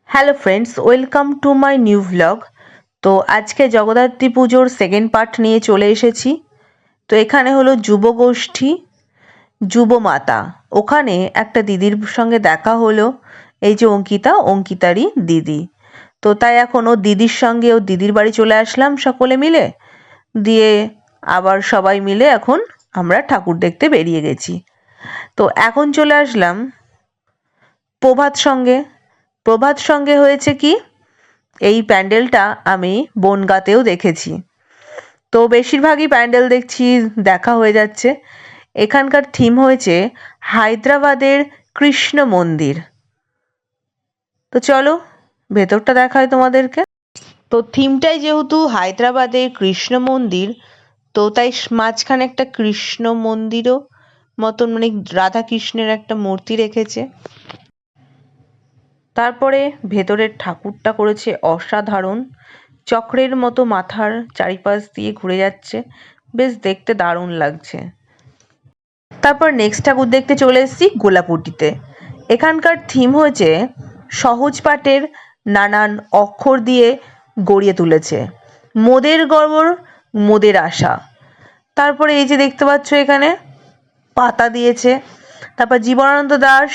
Hello friends, welcome to my new vlog. তো আজকে জগদ্ধাত্রী পুজোর সেকেন্ড পার্ট নিয়ে চলে এসেছি। তো এখানে হলো যুবগোষ্ঠী যুবমাতা। ওখানে একটা দিদির সঙ্গে দেখা হলো, এই যে অঙ্কিতারই দিদি। তো তাই এখন ও দিদির সঙ্গে ও দিদির বাড়ি চলে আসলাম সকলে মিলে। দিয়ে আবার সবাই মিলে এখন আমরা ঠাকুর দেখতে বেরিয়ে গেছি। তো এখন চলে আসলাম প্রভাত সঙ্গে হয়েছে কি, এই প্যান্ডেলটা আমি বনগাঁতেও দেখেছি। তো বেশিরভাগই প্যান্ডেল দেখছি দেখা হয়ে যাচ্ছে। এখানকার থিম হয়েছে হায়দ্রাবাদের কৃষ্ণ মন্দির। তো চলো ভেতরটা দেখায় তোমাদেরকে। তো থিমটাই যেহেতু হায়দ্রাবাদের কৃষ্ণ মন্দির, তো তাই মাঝখানে একটা কৃষ্ণ মন্দিরও মতন, মানে রাধা কৃষ্ণের একটা মূর্তি রেখেছে। তারপরে ভেতরের ঠাকুরটা করেছে অসাধারণ, চক্রের মতো মাথার চারিপাশ দিয়ে ঘুরে যাচ্ছে, বেশ দেখতে দারুণ লাগছে। তারপর নেক্সট ঠাকুর দেখতে চলে এসেছি গোলাপুটিতে। এখানকার থিম হয়েছে সহজ পাঠের নানান অক্ষর দিয়ে গড়িয়ে তুলেছে মোদের গর্ব মোদের আশা। তারপরে এই যে দেখতে পাচ্ছ এখানে পাতা দিয়েছে। তারপর জীবনানন্দ দাশ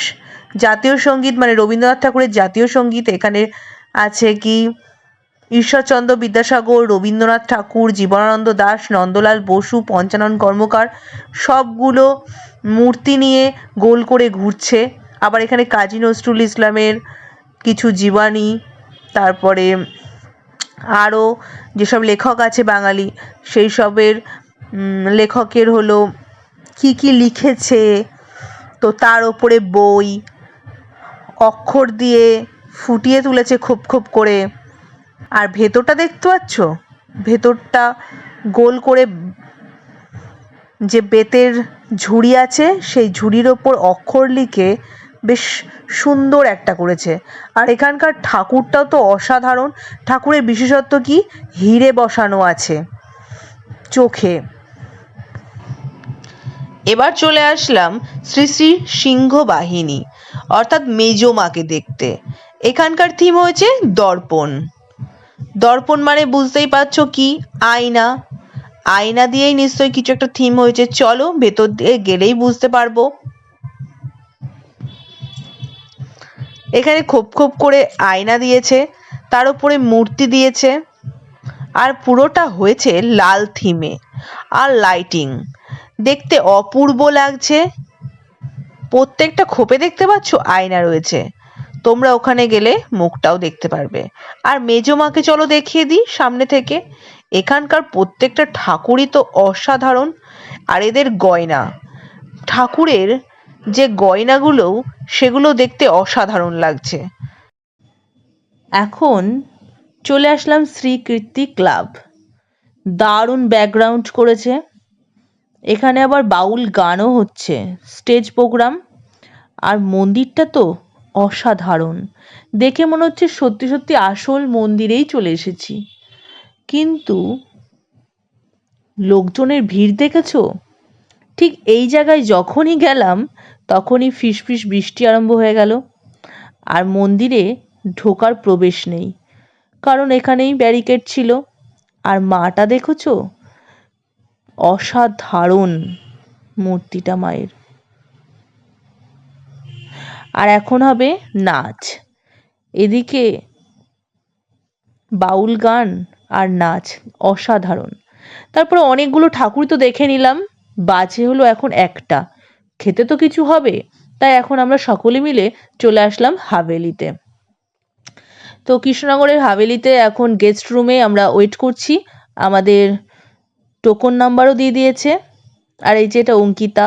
জাতীয় সঙ্গীত, মানে রবীন্দ্রনাথ ঠাকুরের জাতীয় সঙ্গীত এখানে আছে কি, ঈশ্বরচন্দ্র বিদ্যাসাগর, রবীন্দ্রনাথ ঠাকুর, জীবনানন্দ দাশ, নন্দলাল বসু, পঞ্চানন কর্মকার সবগুলো মূর্তি নিয়ে গোল করে ঘুরছে। আবার এখানে কাজী নজরুল ইসলামের কিছু জীবনী, তারপরে আরও যেসব লেখক আছে বাঙালি সেই সবের লেখকের হলো কি কি লিখেছে, তো তার ওপরে বই অক্ষর দিয়ে ফুটিয়ে তুলেছে খোপ খোপ করে। আর ভেতরটা দেখতে পাচ্ছ, ভেতরটা গোল করে যে বেতের ঝুড়ি আছে সেই ঝুড়ির ওপর অক্ষর লিখে বেশ সুন্দর একটা করেছে। আর এখানকার ঠাকুরটাও তো অসাধারণ। ঠাকুরের বিশেষত্ব কি, হিরে বসানো আছে চোখে। এবার চলে আসলাম শ্রী শ্রী সিংহ বাহিনী অর্থাৎ মেজো মাকে দেখতে। এখানকার থিম হয়েছে দর্পণ। দর্পণ মানে বুঝতেই পারছো কি, আয়না। আয়না দিয়েই নিশ্চয়ই কিছু একটা থিম হয়েছে। চলো ভেতর দিয়ে গেলেই বুঝতে পারবো। এখানে খোপ খোপ করে আয়না দিয়েছে, তার উপরে মূর্তি দিয়েছে, আর পুরোটা হয়েছে লাল থিমে আর লাইটিং। দেখতে অপূর্ব লাগছে। প্রত্যেকটা খোপে দেখতে পাচ্ছ আয়না রয়েছে, তোমরা ওখানে গেলে মুখটাও দেখতে পারবে। আর মেজো মাকে চলো দেখিয়ে দিই সামনে থেকে। এখানকার প্রত্যেকটা ঠাকুরই তো অসাধারণ। আর এদের গয়না, ঠাকুরের যে গয়নাগুলো সেগুলো দেখতে অসাধারণ লাগছে। এখন চলে আসলাম শ্রীকীর্তি ক্লাব। দারুণ ব্যাকগ্রাউন্ড করেছে। এখানে আবার বাউল গানও হচ্ছে, স্টেজ প্রোগ্রাম। আর মন্দিরটা তো অসাধারণ, দেখে মনে হচ্ছে সত্যি সত্যি আসল মন্দিরেই চলে এসেছি। কিন্তু লোকজনের ভিড় দেখেছো? ঠিক এই জায়গায় যখনই গেলাম তখনই ফিসফিস বৃষ্টি আরম্ভ হয়ে গেল। আর মন্দিরে ঢোকার প্রবেশ নেই, কারণ এখানেই ব্যারিকেড ছিল। আর মাটা দেখেছো, অসাধারণ মূর্তিটা মায়ের। আর এখন হবে নাচ। এদিকে বাউল গান আর নাচ অসাধারণ। তারপরে অনেকগুলো ঠাকুর তো দেখে নিলাম। বাজে হলো এখন একটা, খেতে তো কিছু হবে। তাই এখন আমরা সকলে মিলে চলে আসলাম হাভেলিতে। তো কৃষ্ণনগরের হাভেলিতে এখন গেস্ট রুমে আমরা ওয়েট করছি। আমাদের টোকন নাম্বারও দিয়ে দিয়েছে। আর এই যে এটা অঙ্কিতা,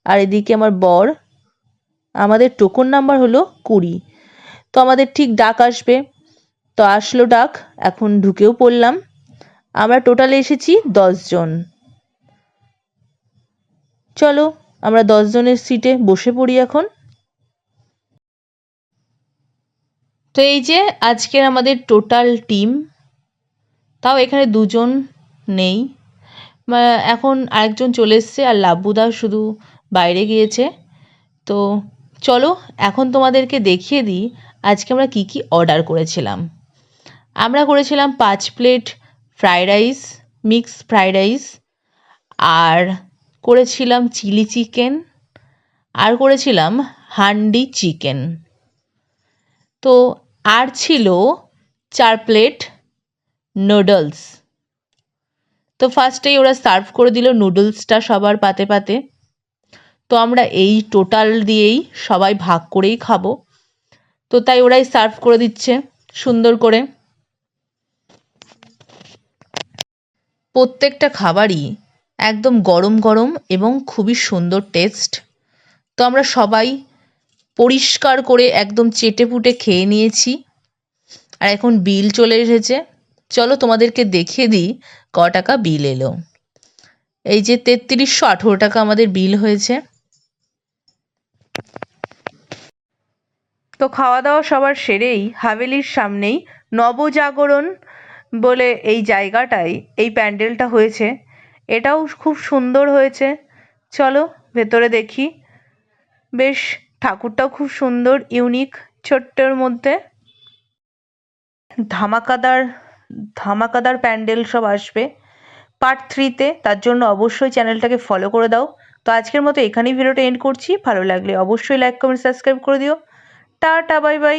আর এদিকে আমার বর। আমাদের টোকন নাম্বার হলো 20। তো আমাদের ঠিক ডাক আসবে। তো আসলো ডাক, এখন ঢুকেও পড়লাম। আমরা টোটালে এসেছি 10 জন। চলো আমরা 10 জনের সিটে বসে পড়ি এখন। তো এই যে আজকের আমাদের টোটাল টিম, তাও এখানে 2 জন নেই। এখন আরেকজন চলে এসছে, আর লাব্বুদা শুধু বাইরে গিয়েছে। তো চলো এখন তোমাদেরকে দেখিয়ে দিই আজকে আমরা কি কি অর্ডার করেছিলাম। আমরা করেছিলাম 5 plate fried rice, mix fried rice, আর করেছিলাম চিলি চিকেন, আর করেছিলাম হান্ডি চিকেন। তো আর ছিল 4 প্লেট নুডলস। তো ফার্স্টেই ওরা সার্ভ করে দিল নুডলসটা সবার পাতে পাতে। তো আমরা এই টোটাল দিয়েই সবাই ভাগ করেই খাবো, তো তাই ওরাই সার্ভ করে দিচ্ছে সুন্দর করে। প্রত্যেকটা খাবারই একদম গরম গরম এবং খুবই সুন্দর টেস্ট। তো আমরা সবাই পরিষ্কার করে একদম চেটেপুটে খেয়ে নিয়েছি। আর এখন বিল চলে এসেছে, চলো তোমাদেরকে দেখিয়ে দিই ক টাকা বিল এলো। এই যে 3318 টাকা আমাদের বিল হয়েছে। তো খাওয়া দাওয়া সবার সেরেই হাভেলির সামনেই নবজাগরণ বলে এই জায়গাটায় এই প্যান্ডেলটা হয়েছে। এটাও খুব সুন্দর হয়েছে, চলো ভেতরে দেখি। বেশ ঠাকুরটাও খুব সুন্দর, ইউনিক, ছোট্টর মধ্যে। ধামাকাদার ধামাকাদার প্যান্ডেল সব আসবে পার্ট 3-তে, তার জন্য অবশ্যই চ্যানেলটাকে ফলো করে দাও। তো আজকের মতো এখানেই ভিডিওটা এন্ড করছি। ভালো লাগলে অবশ্যই লাইক কমেন্ট সাবস্ক্রাইব করে দিও। Tata, bye bye.